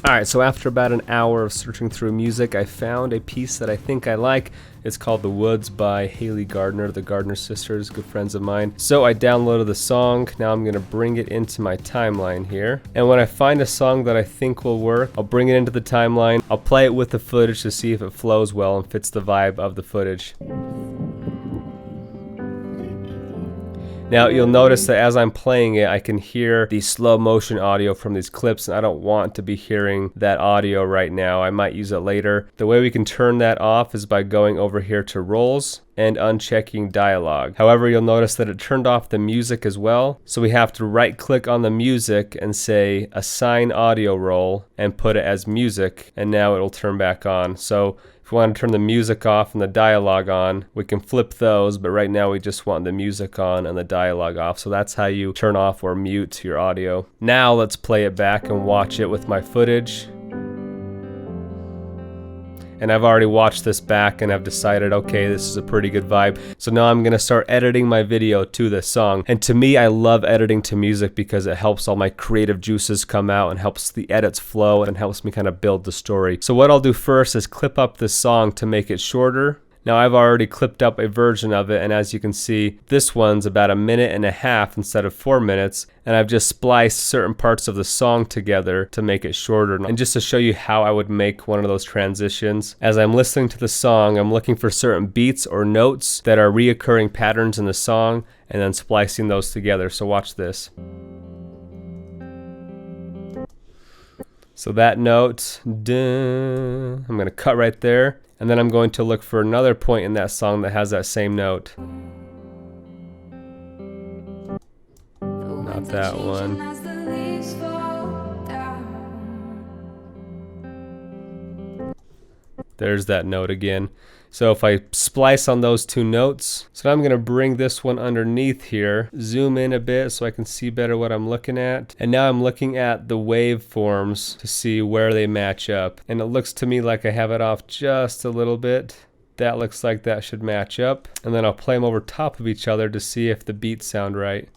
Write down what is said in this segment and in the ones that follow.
Alright, so after about an hour of searching through music, I found a piece that I think I like. It's called The Woods by Haley Gardner, the Gardner sisters, good friends of mine. So I downloaded the song. Now I'm going to bring it into my timeline here. And when I find a song that I think will work, I'll bring it into the timeline. I'll play it with the footage to see if it flows well and fits the vibe of the footage. Now you'll notice that as I'm playing it, I can hear the slow motion audio from these clips, and I don't want to be hearing that audio right now. I might use it later. The way we can turn that off is by going over here to rolls and unchecking dialogue. However, you'll notice that it turned off the music as well. So we have to right click on the music and say assign audio roll and put it as music, and now it'll turn back on. So if we want to turn the music off and the dialogue on, we can flip those, but right now we just want the music on and the dialogue off. So that's how you turn off or mute your audio. Now let's play it back and watch it with my footage. And I've already watched this back and I've decided, okay, this is a pretty good vibe. So now I'm gonna start editing my video to this song. And to me, I love editing to music because it helps all my creative juices come out and helps the edits flow and helps me kind of build the story. So what I'll do first is clip up this song to make it shorter. Now I've already clipped up a version of it, and as you can see, this one's about 1.5 minutes instead of 4 minutes, and I've just spliced certain parts of the song together to make it shorter. And just to show you how I would make one of those transitions, as I'm listening to the song, I'm looking for certain beats or notes that are reoccurring patterns in the song, and then splicing those together. So watch this. So that note, I'm going to cut right there. And then I'm going to look for another point in that song that has that same note. Not that one. There's that note again. So if I splice on those two notes, so now I'm going to bring this one underneath here, zoom in a bit so I can see better what I'm looking at. And now I'm looking at the waveforms to see where they match up. And it looks to me like I have it off just a little bit. That looks like that should match up. And then I'll play them over top of each other to see if the beats sound right.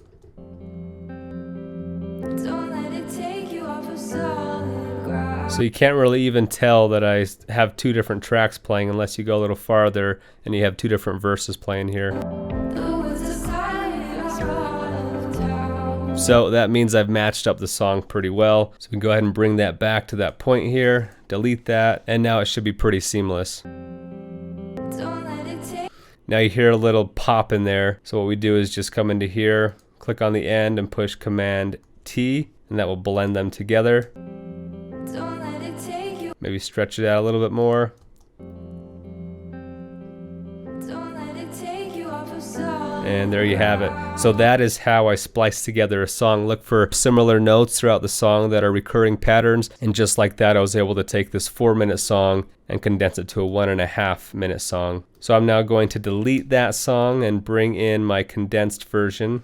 So you can't really even tell that I have two different tracks playing unless you go a little farther and you have two different verses playing here. So that means I've matched up the song pretty well. So we can go ahead and bring that back to that point here, delete that, and now it should be pretty seamless. Now you hear a little pop in there. So what we do is just come into here, click on the end and push Command T, and that will blend them together. Maybe stretch it out a little bit more. And there you have it. So that is how I splice together a song. Look for similar notes throughout the song that are recurring patterns. And just like that, I was able to take this 4-minute song and condense it to a 1.5 minute song. So I'm now going to delete that song and bring in my condensed version.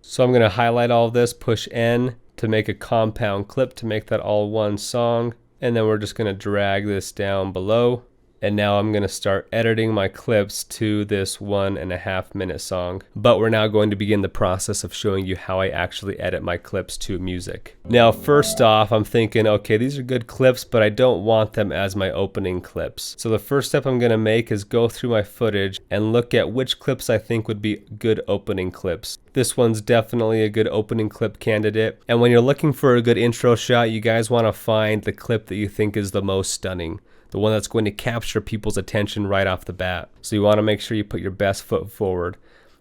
So I'm going to highlight all of this, push N to make a compound clip to make that all one song. And then we're just going to drag this down below. And now I'm going to start editing my clips to this 1.5 minute song. But we're now going to begin the process of showing you how I actually edit my clips to music. Now, first off, I'm thinking, okay, these are good clips, but I don't want them as my opening clips. So the first step I'm going to make is go through my footage and look at which clips I think would be good opening clips. This one's definitely a good opening clip candidate. And when you're looking for a good intro shot, you guys want to find the clip that you think is the most stunning. The one that's going to capture people's attention right off the bat. So you want to make sure you put your best foot forward.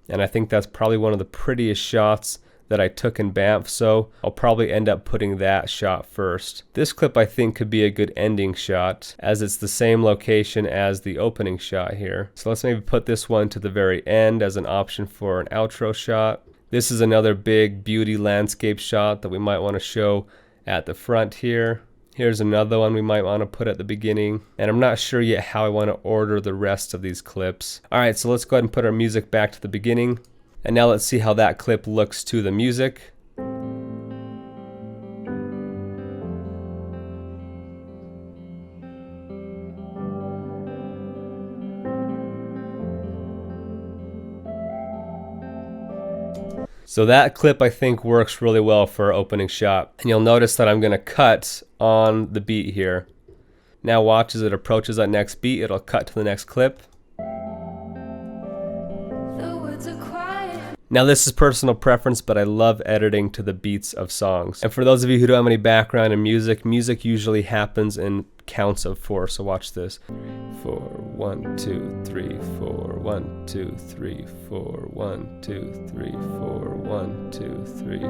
And I think that's probably one of the prettiest shots that I took in Banff, so I'll probably end up putting that shot first. This clip I think could be a good ending shot, as it's the same location as the opening shot here. So let's maybe put this one to the very end as an option for an outro shot. This is another big beauty landscape shot that we might want to show at the front here. Here's another one we might want to put at the beginning. And I'm not sure yet how I want to order the rest of these clips. Alright, so let's go ahead and put our music back to the beginning. And now let's see how that clip looks to the music. So that clip I think works really well for our opening shot. And you'll notice that I'm going to cut on the beat here. Now watch as it approaches that next beat, it'll cut to the next clip. Now this is personal preference, but I love editing to the beats of songs. And for those of you who don't have any background in music, music usually happens in counts of 4. So watch this. 4, 1, 2, 3, 4, 1, 2, 3, 4, 1, 2, 3, 4, 1, 2, 3, 4,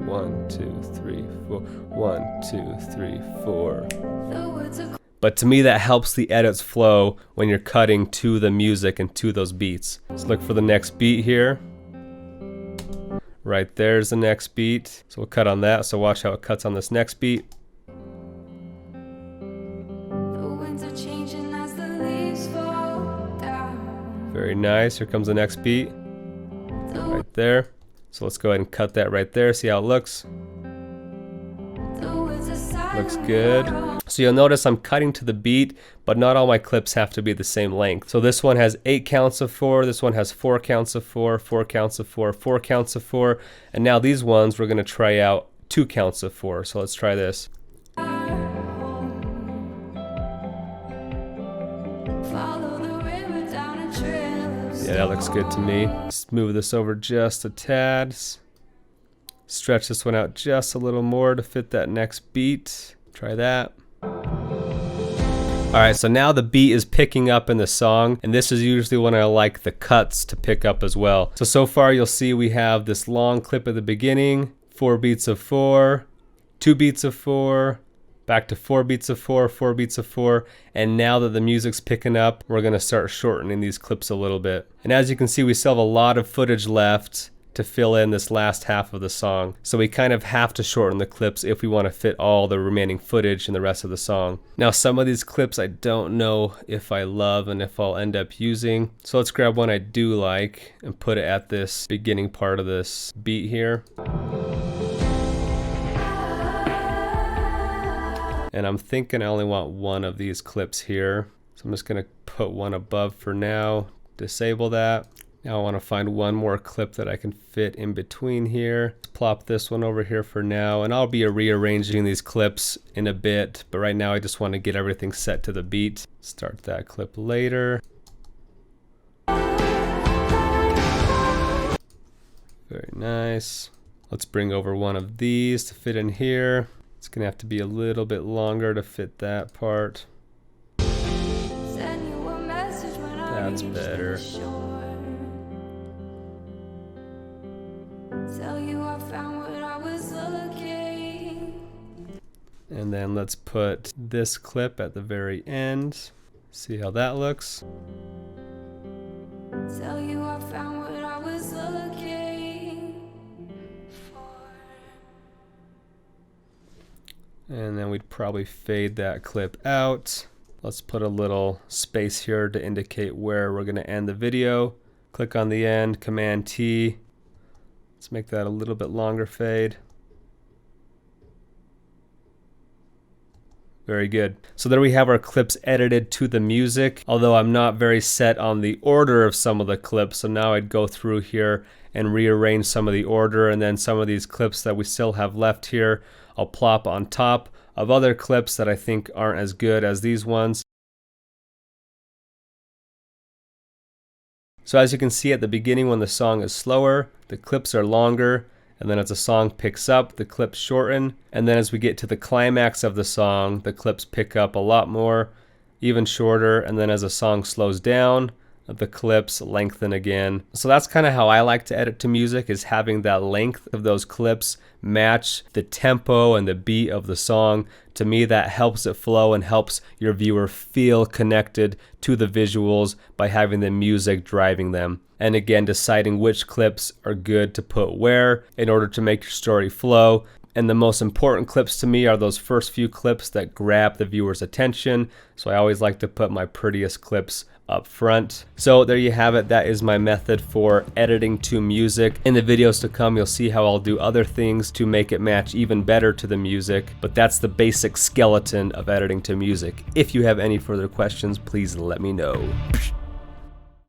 1, 2, 3, 4, 1, 2, 3, 4. But to me that helps the edits flow when you're cutting to the music and to those beats. Let's look for the next beat here. Right there's the next beat. So we'll cut on that. So watch how it cuts on this next beat. Very nice. Here comes the next beat. Right there. So let's go ahead and cut that right there. See how it looks? Looks good. So you'll notice I'm cutting to the beat, but not all my clips have to be the same length. So this one has 8 counts of 4, this one has 4 counts of 4, 4 counts of 4, 4 counts of 4, and now these ones we're going to try out 2 counts of 4. So let's try this. Yeah, that looks good to me. Let's move this over just a tad. Stretch this one out just a little more to fit that next beat. Try that. Alright, so now the beat is picking up in the song, and this is usually when I like the cuts to pick up as well. So far you'll see we have this long clip at the beginning, 4 beats of 4, 2 beats of 4, back to 4 beats of 4, 4 beats of 4, and now that the music's picking up, we're going to start shortening these clips a little bit. And as you can see, we still have a lot of footage left to fill in this last half of the song. So we kind of have to shorten the clips if we want to fit all the remaining footage in the rest of the song. Now some of these clips I don't know if I love and if I'll end up using. So let's grab one I do like and put it at this beginning part of this beat here. And I'm thinking I only want one of these clips here. So I'm just going to put one above for now, disable that. Now I want to find one more clip that I can fit in between here. Plop this one over here for now, and I'll be rearranging these clips in a bit, but right now I just want to get everything set to the beat. Start that clip later. Very nice. Let's bring over one of these to fit in here. It's gonna have to be a little bit longer to fit that part. That's better. And then let's put this clip at the very end. See how that looks. Tell you I found what I was looking for. And then we'd probably fade that clip out. Let's put a little space here to indicate where we're going to end the video. Click on the end, Command T. Let's make that a little bit longer fade. Very good. So there we have our clips edited to the music, although I'm not very set on the order of some of the clips. So now I'd go through here and rearrange some of the order, and then some of these clips that we still have left here, I'll plop on top of other clips that I think aren't as good as these ones. So as you can see at the beginning when the song is slower, the clips are longer. And then as the song picks up, the clips shorten. And then as we get to the climax of the song, the clips pick up a lot more, even shorter. And then as the song slows down, the clips lengthen again. So that's kind of how I like to edit to music, is having that length of those clips match the tempo and the beat of the song. To me, that helps it flow and helps your viewer feel connected to the visuals by having the music driving them. And again, deciding which clips are good to put where in order to make your story flow. And the most important clips to me are those first few clips that grab the viewer's attention. So I always like to put my prettiest clips up front. So there you have it. That is my method for editing to music. In the videos to come, you'll see how I'll do other things to make it match even better to the music. But that's the basic skeleton of editing to music. If you have any further questions, please let me know.